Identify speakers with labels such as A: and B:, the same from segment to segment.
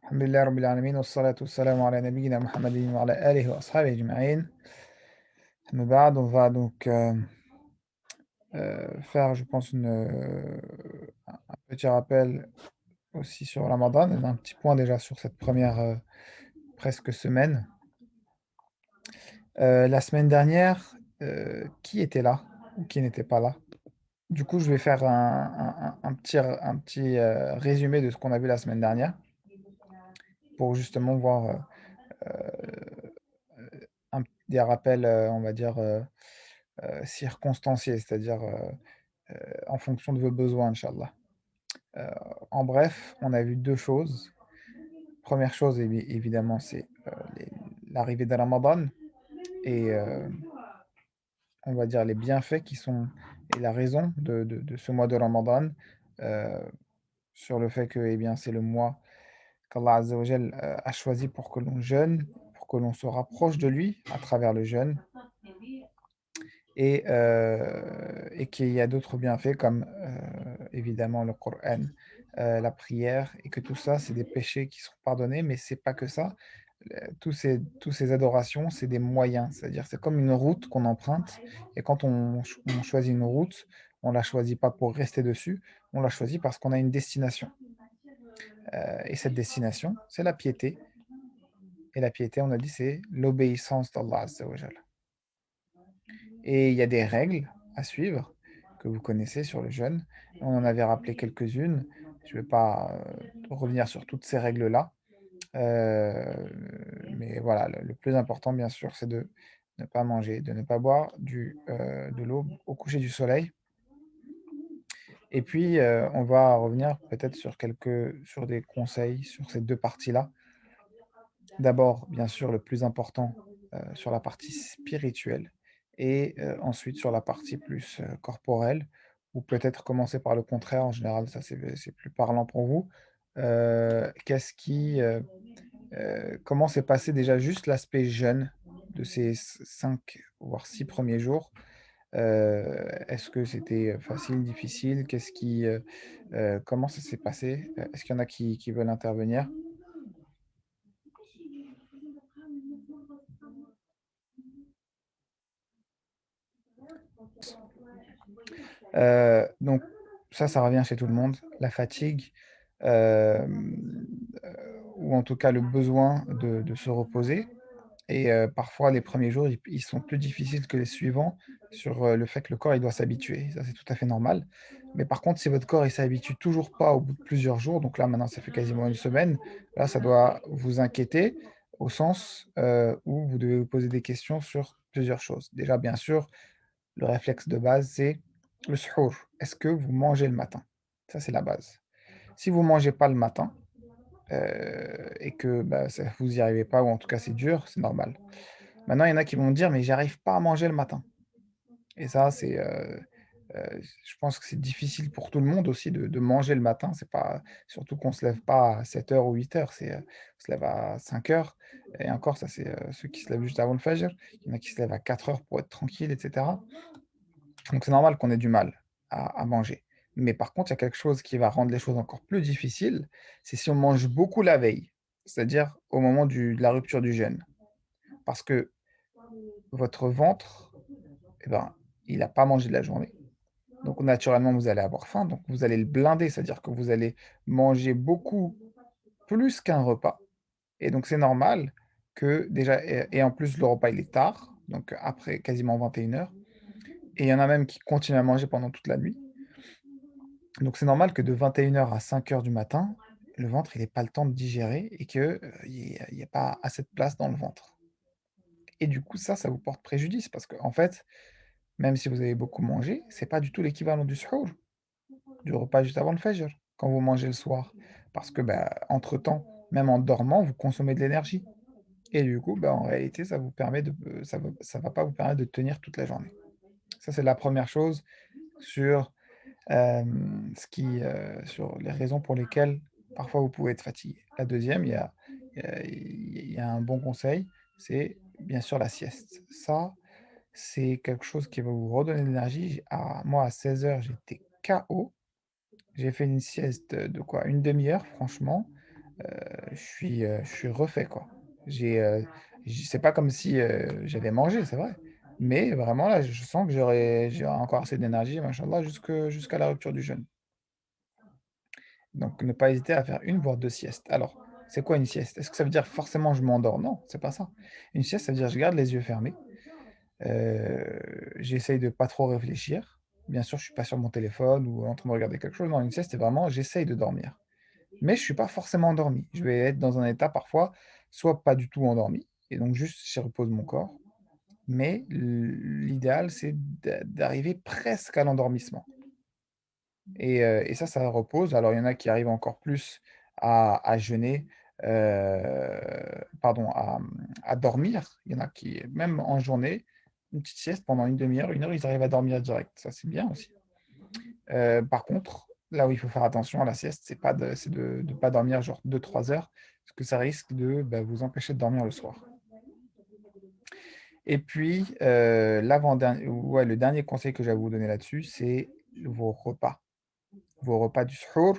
A: الحمد لله رب العالمين والصلاة والسلام على نبينا محمد وعلى آله وأصحابه أجمعين. أما بعد, on va donc faire, je pense, un petit rappel aussi sur Ramadan, et un petit point déjà sur cette première presque semaine. La semaine dernière, qui était là ou qui n'était pas là? Du coup, je vais faire un petit résumé de ce qu'on a vu la semaine dernière pour justement voir des rappels, on va dire, circonstanciés, c'est-à-dire en fonction de vos besoins, Inch'Allah. Heu, En bref, on a vu 2 choses. Première chose, évidemment, c'est les l'arrivée de Ramadan et on va dire les bienfaits qui sont et la raison de ce mois de Ramadan, heu, sur le fait que, eh bien, c'est le mois qu'Allah Azza wa Jal, a choisi pour que l'on jeûne, pour que l'on se rapproche de lui à travers le jeûne. Et qu'il y a d'autres bienfaits comme, évidemment le Coran, la prière, et que tout ça, c'est des péchés qui seront pardonnés, mais c'est pas que ça. Tous ces adorations, c'est des moyens, c'est-à-dire c'est comme une route qu'on emprunte, et quand on choisit une route, on la choisit pas pour rester dessus, on la choisit parce qu'on a une destination, et cette destination, c'est la piété, et la piété, on a dit, c'est l'obéissance d'Allah Azza wa Jal. Et il y a des règles à suivre que vous connaissez sur le jeûne. On en avait rappelé quelques-unes. Je ne vais pas, revenir sur toutes ces règles-là, mais voilà, le plus important, bien sûr, c'est de ne pas manger, de ne pas boire de l'eau au coucher du soleil. Et puis, on va revenir peut-être sur des conseils sur ces 2 parties-là. D'abord, bien sûr, le plus important, sur la partie spirituelle, et ensuite sur la partie plus, corporelle, ou peut-être commencer par le contraire. En général, ça c'est plus parlant pour vous. Qu'est-ce qui, comment s'est passé déjà juste l'aspect jeûne de ces 5 voire 6 premiers jours? Est-ce que c'était, facile, difficile? Comment ça s'est passé? Est-ce qu'il y en a qui veulent intervenir? Donc ça revient chez tout le monde, la fatigue, ou en tout cas le besoin de se reposer, et parfois les premiers jours, ils sont plus difficiles que les suivants sur, le fait que le corps, il doit s'habituer. Ça, c'est tout à fait normal. Mais par contre, si votre corps, il s'habitue toujours pas au bout de plusieurs jours, donc là, maintenant, ça fait quasiment une semaine, là, ça doit vous inquiéter au sens, où vous devez vous poser des questions sur plusieurs choses. Déjà, bien sûr, le réflexe de base, c'est le suhour. Est-ce que vous mangez le matin? Ça, c'est la base. Si vous mangez pas le matin, et que, bah, ça vous y arrivez pas, ou en tout cas c'est dur, c'est normal. Maintenant, il y en a qui vont dire: «Mais j'arrive pas à manger le matin», et ça, je pense que c'est difficile pour tout le monde aussi de manger le matin. C'est pas, surtout qu'on se lève pas à 7 heures ou 8 heures, on se lève à 5 heures, et encore ça, c'est, ceux qui se lèvent juste avant le fajr. Il y en a qui se lèvent à 4 heures pour être tranquille, et cetera. Donc c'est normal qu'on ait du mal à manger. Mais par contre, il y a quelque chose qui va rendre les choses encore plus difficiles, c'est si on mange beaucoup la veille, c'est-à-dire au moment de la rupture du jeûne. Parce que votre ventre, eh ben, il n'a pas mangé de la journée. Donc naturellement, vous allez avoir faim, donc vous allez le blinder, c'est-à-dire que vous allez manger beaucoup plus qu'un repas. Et donc c'est normal que déjà, et en plus le repas il est tard, donc après quasiment 21 heures, et il y en a même qui continuent à manger pendant toute la nuit. Donc c'est normal que de 21 heures à 5 heures du matin, le ventre il ait pas le temps de digérer, et que, il y ait pas assez de place dans le ventre. Et du coup ça vous porte préjudice, parce qu'en fait, même si vous avez beaucoup mangé, c'est pas du tout l'équivalent du suhour, du repas juste avant le fajr, quand vous mangez le soir. Parce que, bah, entre-temps, même en dormant, vous consommez de l'énergie, et du coup, bah, en réalité, ça va pas vous permettre de tenir toute la journée. Ça, c'est la première chose sur sur les raisons pour lesquelles parfois vous pouvez être fatigué. La deuxième, il y a un bon conseil, c'est bien sûr la sieste. Ça, c'est quelque chose qui va vous redonner de l'énergie. Moi, à 16 heures, j'étais KO. J'ai fait une sieste de quoi? Une demi heure franchement, je suis refait, quoi. J'ai, c'est pas comme si j'avais mangé, c'est vrai. Mais vraiment, là, je sens que j'aurai encore assez d'énergie, machallah, jusqu'à la rupture du jeûne. Donc, ne pas hésiter à faire une voire 2 siestes. Alors, c'est quoi une sieste? Est-ce que ça veut dire forcément je m'endors? Non, c'est pas ça. Une sieste, ça veut dire je garde les yeux fermés, j'essaye de pas trop réfléchir. Bien sûr, je suis pas sur mon téléphone ou en train de regarder quelque chose. Non, une sieste, c'est vraiment j'essaye de dormir. Mais je suis pas forcément endormi. Je vais être dans un état parfois, soit pas du tout endormi et donc juste je repose mon corps, mais l'idéal, c'est d'arriver presque à l'endormissement. Et ça repose. Alors, il y en a qui arrivent encore plus à jeûner, pardon, à dormir. Il y en a qui, même en journée, une petite sieste pendant une demi heure, 1 heure, ils arrivent à dormir direct. Ça, c'est bien aussi. Par contre, là où il faut faire attention à la sieste, c'est de ne pas dormir genre 2 3 heures, parce que ça risque de, bah, vous empêcher de dormir le soir. Et puis, l'avant-dernier ouais, le dernier conseil que j'ai à vous donner là-dessus, c'est vos repas. Vos repas du suhour.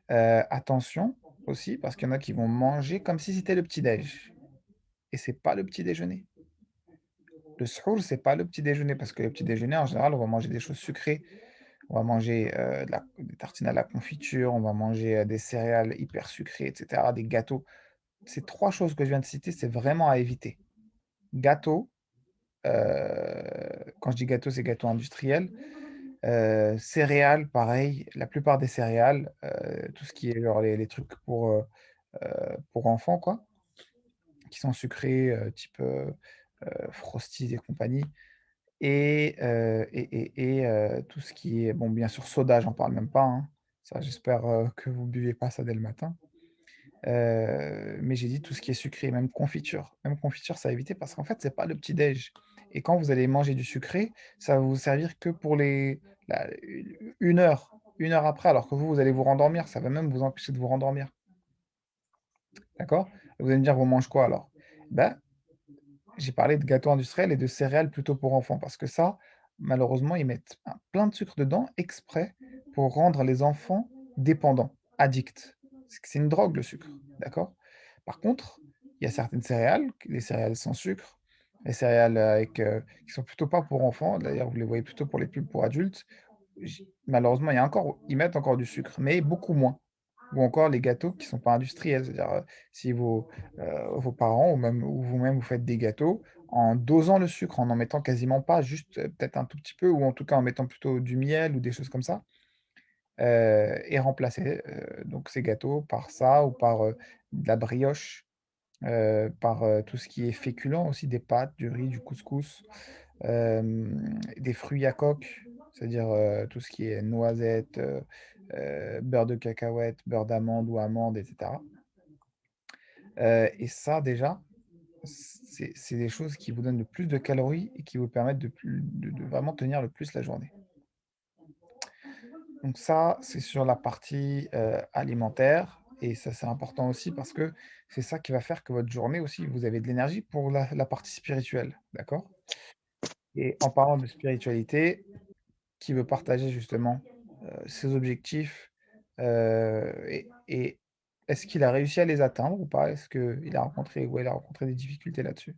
A: Attention aussi, parce qu'il y en a qui vont manger comme si c'était le petit-déj et c'est pas le petit déjeuner. Le suhour, c'est pas le petit déjeuner parce que le petit déjeuner, en général, on va manger des choses sucrées. On va manger, des tartines à la confiture, on va manger, des céréales hyper sucrées et cetera, des gâteaux. Ces 3 choses que je viens de citer, c'est vraiment à éviter. Gâteau, quand je dis gâteau, c'est gâteau industriel. Céréales, pareil, la plupart des céréales, tout ce qui est genre les trucs pour enfants, quoi. Qui sont sucrés, type, Frosties et compagnie et tout ce qui est bon, bien sûr, soda, j'en parle même pas, hein. Ça, j'espère, que vous buvez pas ça dès le matin. Mais j'ai dit tout ce qui est sucré, même confiture. Même confiture, c'est à éviter parce qu'en fait, c'est pas le petit déj et quand vous allez manger du sucré, ça va vous servir que pour la 1 heure après, alors que vous, vous allez vous rendormir. Ça va même vous empêcher de vous rendormir, d'accord? Vous allez me dire: «On mange quoi alors?» Bah, j'ai parlé de gâteaux industriels et de céréales plutôt pour enfants parce que ça, malheureusement, ils mettent plein de sucre dedans exprès pour rendre les enfants dépendants, addicts. C'est une drogue le sucre, d'accord? Par contre, il y a certaines céréales, les céréales sans sucre, les céréales avec, qui sont plutôt pas pour enfants, d'ailleurs vous les voyez plutôt pour les pubs pour adultes. Malheureusement, ils mettent encore du sucre, mais beaucoup moins. Ou encore les gâteaux qui sont pas industriels, c'est-à-dire, si vos parents ou vous-même vous faites des gâteaux, en dosant le sucre, en n'en mettant quasiment pas, juste, peut-être un tout petit peu ou en tout cas en mettant plutôt du miel ou des choses comme ça, et remplacer, donc ces gâteaux par ça ou par, de la brioche, par, tout ce qui est féculent aussi, des pâtes, du riz, du couscous, des fruits à coque, c'est-à-dire, tout ce qui est noisettes, beurre de cacahuète, beurre d'amande ou amande et cetera. Et ça déjà, c'est des choses qui vous donnent le plus de calories et qui vous permettent de vraiment tenir le plus la journée. Donc ça, c'est sur la partie, alimentaire et ça, c'est important aussi parce que c'est ça qui va faire que votre journée aussi, vous avez de l'énergie pour la partie spirituelle, d'accord? Et en parlant de spiritualité, qui veut partager justement, ses objectifs, et est-ce qu'il a réussi à les atteindre ou pas? Est-ce qu'il a rencontré ouais, il a rencontré des difficultés là-dessus?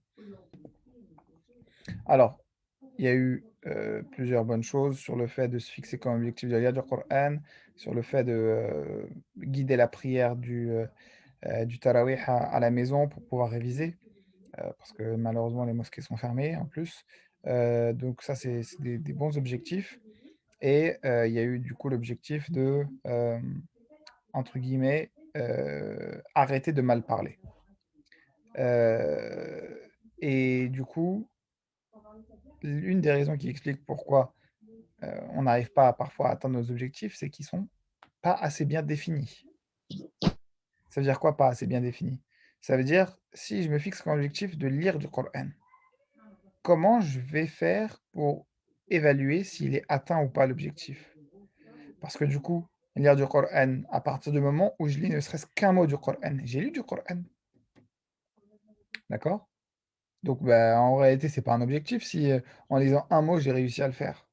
A: Alors, il y a eu, plusieurs bonnes choses sur le fait de se fixer comme objectif de lire du Coran, sur le fait de, guider la prière du tarawih à la maison pour pouvoir réviser, parce que malheureusement les mosquées sont fermées en plus. Donc ça c'est des bons objectifs et il y a eu du coup l'objectif de, entre guillemets, «arrêter de mal parler». Et du coup, l'une des raisons qui explique pourquoi, on n'arrive pas à parfois à atteindre nos objectifs, c'est qu'ils sont pas assez bien définis. Ça veut dire quoi, pas assez bien définis? Ça veut dire, si je me fixe comme objectif de lire du Coran, comment je vais faire pour évaluer s'il est atteint ou pas l'objectif? Parce que du coup, lire du Coran, à partir du moment où je lis ne serait-ce qu'un mot du Coran, j'ai lu du Coran, d'accord? Donc bah, en réalité, c'est pas un objectif si, en lisant un mot, j'ai réussi à le faire.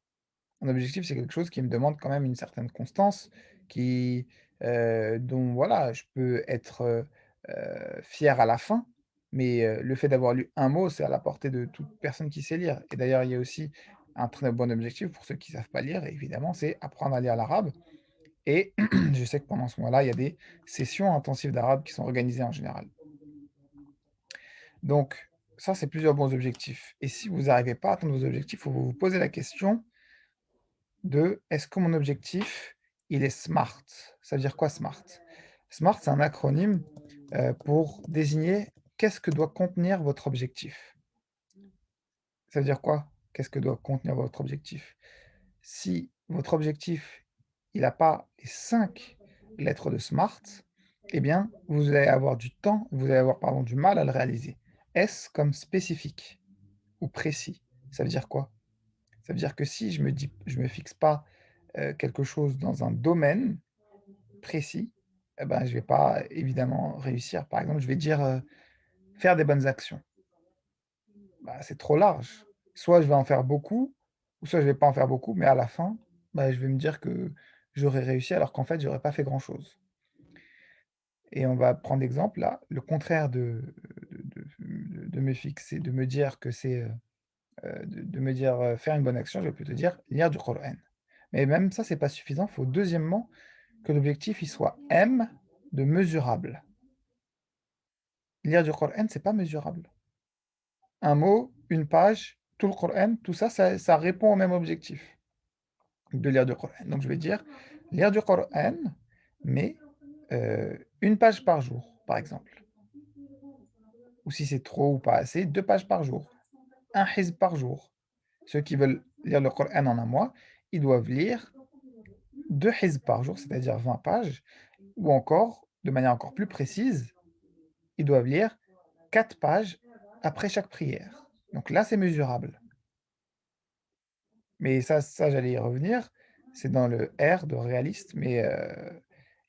A: Un objectif, c'est quelque chose qui me demande quand même une certaine constance, qui, dont voilà, je peux être, fier à la fin, mais le fait d'avoir lu un mot, c'est à la portée de toute personne qui sait lire et d'ailleurs, il y a aussi un très bon objectif pour ceux qui savent pas lire, évidemment, c'est apprendre à lire l'arabe et je sais que pendant ce mois-là, il y a des sessions intensives d'arabe qui sont organisées en général. Donc ça, c'est plusieurs bons objectifs et si vous n'arrivez pas à atteindre vos objectifs, il faut vous poser la question de: «Est-ce que mon objectif, il est SMART?» Ça veut dire quoi SMART? SMART, c'est un acronyme, pour désigner qu'est-ce que doit contenir votre objectif. Ça veut dire quoi? Qu'est-ce que doit contenir votre objectif? Si votre objectif, il n'a pas les 5 lettres de SMART, eh bien, vous allez avoir du temps vous allez avoir, pardon, du mal à le réaliser. S comme spécifique ou précis. Ça veut dire quoi? Ça veut dire que si je me fixe pas, quelque chose dans un domaine précis, eh ben, je vais pas évidemment réussir. Par exemple, je vais dire, faire des bonnes actions. Bah, c'est trop large. Soit je vais en faire beaucoup, ou soit je vais pas en faire beaucoup, mais à la fin, bah, je vais me dire que j'aurais réussi alors qu'en fait, j'aurais pas fait grand-chose. Et on va prendre l'exemple là, le contraire de me fixer, de me dire que c'est, de me dire, faire une bonne action, je vais plutôt dire lire du Coran. Mais même ça, c'est pas suffisant. Il faut deuxièmement que l'objectif, il soit M de mesurable. Lire du Coran, c'est pas mesurable. Un mot, une page, tout le Coran, tout ça, ça répond au même objectif de lire du Coran. Donc je vais dire lire du Coran, mais 1 page par jour, par exemple. Ou si c'est trop ou pas assez, 2 pages par jour, un hizb par jour. Ceux qui veulent lire le Coran en un mois, ils doivent lire 2 hizb par jour, c'est-à-dire 20 pages, ou encore, de manière encore plus précise, ils doivent lire 4 pages après chaque prière. Donc là, c'est mesurable. Mais ça j'allais y revenir, c'est dans le R de réaliste, mais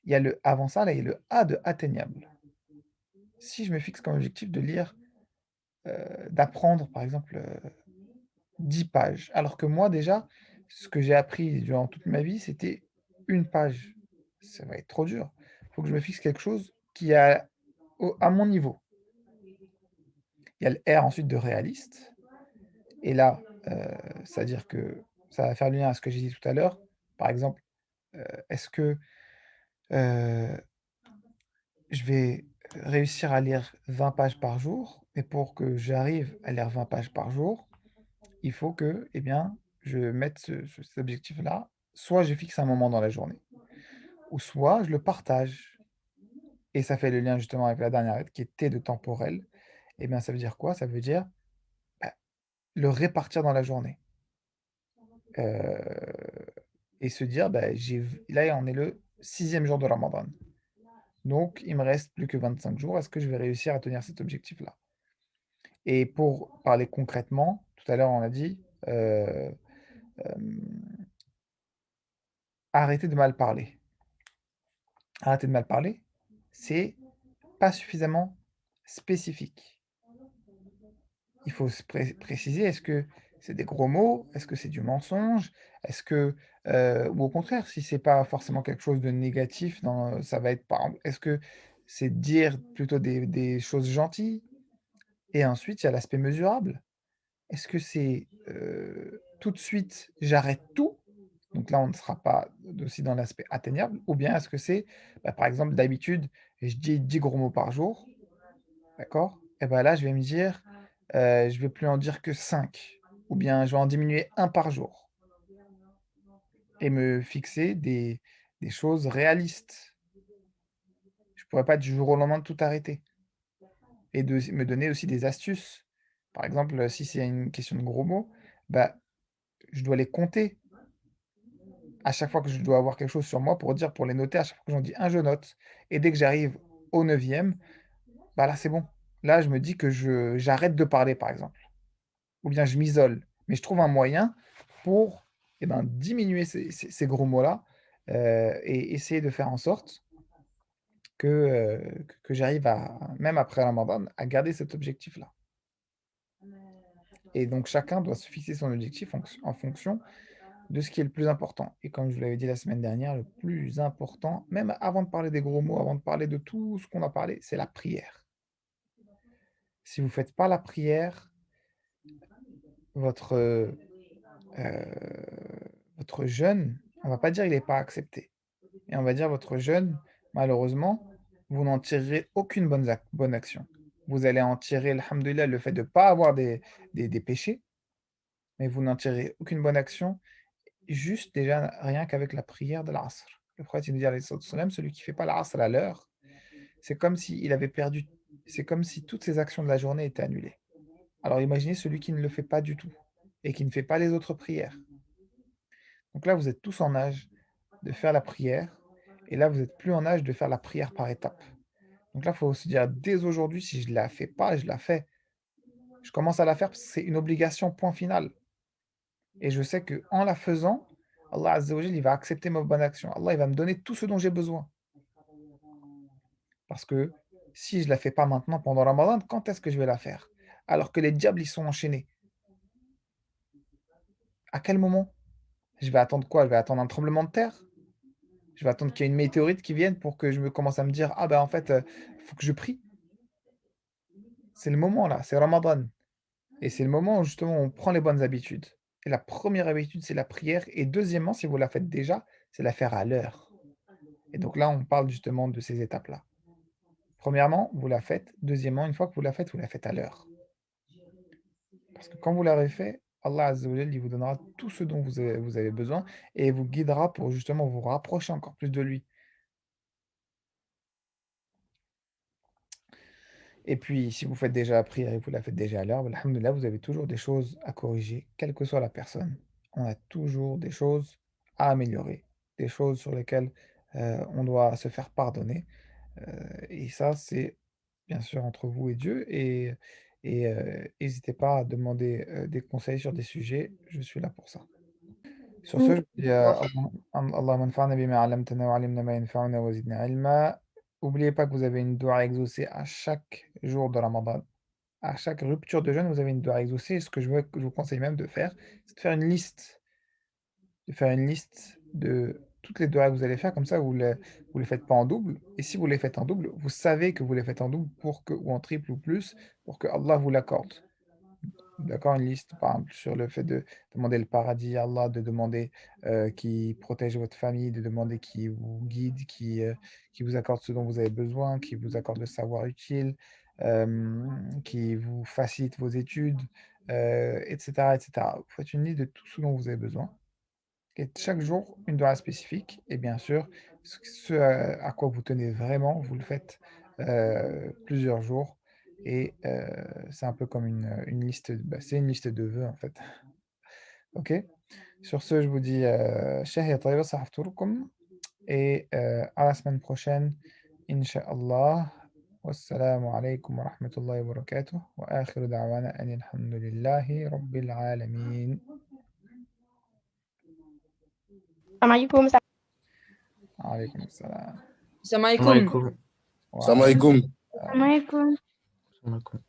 A: il y a le avant ça, là, il y a le A de atteignable. Si je me fixe comme objectif de lire, d'apprendre par exemple, 10 pages, alors que moi déjà, ce que j'ai appris durant toute ma vie, c'était 1 page. Ça va être trop dur. Il faut que je me fixe quelque chose qui est à mon niveau. Il y a le R ensuite de réaliste et là, c'est-à-dire que ça va faire le lien à ce que j'ai dit tout à l'heure. Par exemple, est-ce que, heu, je vais réussir à lire 20 pages par jour et pour que j'arrive à lire 20 pages par jour, il faut que, eh bien, je mette cet objectif-là, soit je fixe un moment dans la journée ou soit je le partage et ça fait le lien justement avec la dernière lettre qui est T de temporel. Eh bien, ça veut dire quoi? Ça veut dire, bah, le répartir dans la journée, heu et se dire: «Bah, là, on est le 6e jour de Ramadan, donc il me reste plus que 25 jours. Est-ce que je vais réussir à tenir cet objectif-là?» Et pour parler concrètement, tout à l'heure, on a dit, hem, arrêter de mal parler. Arrêter de mal parler, c'est pas suffisamment spécifique. Il faut se préciser, est-ce que c'est des gros mots? Est-ce que c'est du mensonge? Est-ce que, ou au contraire, si c'est pas forcément quelque chose de négatif dans, ça va être par exemple, est-ce que c'est dire plutôt des choses gentilles? Et ensuite, il y a l'aspect mesurable. Est-ce que c'est, tout de suite, j'arrête tout? Donc là, on ne sera pas aussi dans l'aspect atteignable ou bien est-ce que c'est, bah, par exemple, d'habitude, je dis 10 gros mots par jour, d'accord? Et bah, là, je vais me dire, je vais plus en dire que 5 ou bien je vais en diminuer un par jour et me fixer des choses réalistes. Je pourrais pas du jour au lendemain tout arrêter et de me donner aussi des astuces. Par exemple, si c'est une question de gros mots, bah, je dois les compter. À chaque fois que je dois avoir quelque chose sur moi pour les noter, à chaque fois que j'en dis un, je note et dès que j'arrive au 9e, bah, là, c'est bon. Là, je me dis que je j'arrête de parler, par exemple, ou bien je m'isole. Mais je trouve un moyen pour, eh ben, diminuer ces gros mots-là, et essayer de faire en sorte que j'arrive à, même après Ramadan, à garder cet objectif-là. Et donc chacun doit se fixer son objectif en fonction de ce qui est le plus important. Et comme je vous l'avais dit la semaine dernière, le plus important, même avant de parler des gros mots, avant de parler de tout ce qu'on a parlé, c'est la prière. Si vous ne faites pas la prière, votre, votre jeûne, on ne va pas dire il n'est pas accepté. Et on va dire votre jeûne, malheureusement, vous n'en tirerez aucune bonne action. Vous allez en tirer, alhamdoulilah, le fait de ne pas avoir des péchés, mais vous n'en tirez aucune bonne action, juste déjà rien qu'avec la prière de l'Asr. Le prophète il nous dit, alayhi salatu wassalam, celui qui ne fait pas l'Asr à l'heure, c'est comme s'il avait perdu, c'est comme si toutes ses actions de la journée étaient annulées. Alors imaginez celui qui ne le fait pas du tout et qui ne fait pas les autres prières. Donc là, vous êtes tous en âge de faire la prière, et là, vous n'êtes plus en âge de faire la prière par étapes. Donc là, il faut se dire, dès aujourd'hui, si je ne la fais pas, je la fais. Je commence à la faire parce que c'est une obligation, point final. Et je sais qu'en la faisant, Allah Azza wa Jal, il va accepter ma bonne action. Allah, il va me donner tout ce dont j'ai besoin. Parce que si je ne la fais pas maintenant, pendant Ramadan, quand est-ce que je vais la faire? Alors que les diables, ils sont enchaînés. À quel moment? Je vais attendre quoi? Je vais attendre un tremblement de terre? Je vais attendre qu'il y ait une météorite qui vienne pour que je me commence à me dire, ah ben en fait, il faut que je prie. C'est le moment là, c'est Ramadan. Et c'est le moment où justement on prend les bonnes habitudes. Et la première habitude, c'est la prière. Et deuxièmement, si vous la faites déjà, c'est la faire à l'heure. Et donc là, on parle justement de ces étapes-là. Premièrement, vous la faites. Deuxièmement, une fois que vous la faites à l'heure. Parce que quand vous l'aurez fait, Allah Azza wa Jal, il vous donnera tout ce dont vous avez besoin et il vous guidera pour justement vous rapprocher encore plus de lui. Et puis, si vous faites déjà la prière et que vous la faites déjà à l'heure, alhamdoulilah, vous avez toujours des choses à corriger, quelle que soit la personne. On a toujours des choses à améliorer, des choses sur lesquelles on doit se faire pardonner. Et ça, c'est bien sûr entre vous et Dieu. Et n'hésitez pas à demander des conseils sur des sujets, je suis là pour ça. Sur ce, je vous dis Allahumma anfa'na bima 'allamtana wa 'allimna ma yanfa'una wa zidna ilma. N'oubliez pas que vous avez une doua à exaucer à chaque jour de Ramadan. À chaque rupture de jeûne, vous avez une doua à exaucer. Et ce que je vous conseille même de faire, c'est de faire une liste. De faire une liste de toutes les doigts que vous allez faire, comme ça vous les faites pas en double. Et si vous les faites en double, vous savez que vous les faites en double pour que, ou en triple ou plus, pour que Allah vous l'accorde. D'accord? Une liste, par exemple, sur le fait de demander le paradis à Allah, de demander qu'il protège votre famille, de demander qu'il vous guide, qui vous accorde ce dont vous avez besoin, qui vous accorde le savoir utile, qui vous facilite vos études, etc., etc. Vous faites une liste de tout ce dont vous avez besoin. Et chaque jour, une doigt spécifique. Et bien sûr, ce à quoi vous tenez vraiment, vous le faites plusieurs jours. Et c'est un peu comme une liste, c'est une liste de vœux en fait. Ok? Sur ce, je vous dis Shahia Tayyiba Sahafturukum et à la semaine prochaine, Inch'Allah. Wassalamu alaikum wa rahmatullahi wa barakatuh. Wa akhiru da'wana anil hamdulillahi rabbil alamin.
B: السلام عليكم.
A: Alaykum assalam.
C: السلام عليكم.
D: السلام عليكم.
A: Wa
C: السلام عليكم.
B: السلام عليكم.
D: السلام عليكم.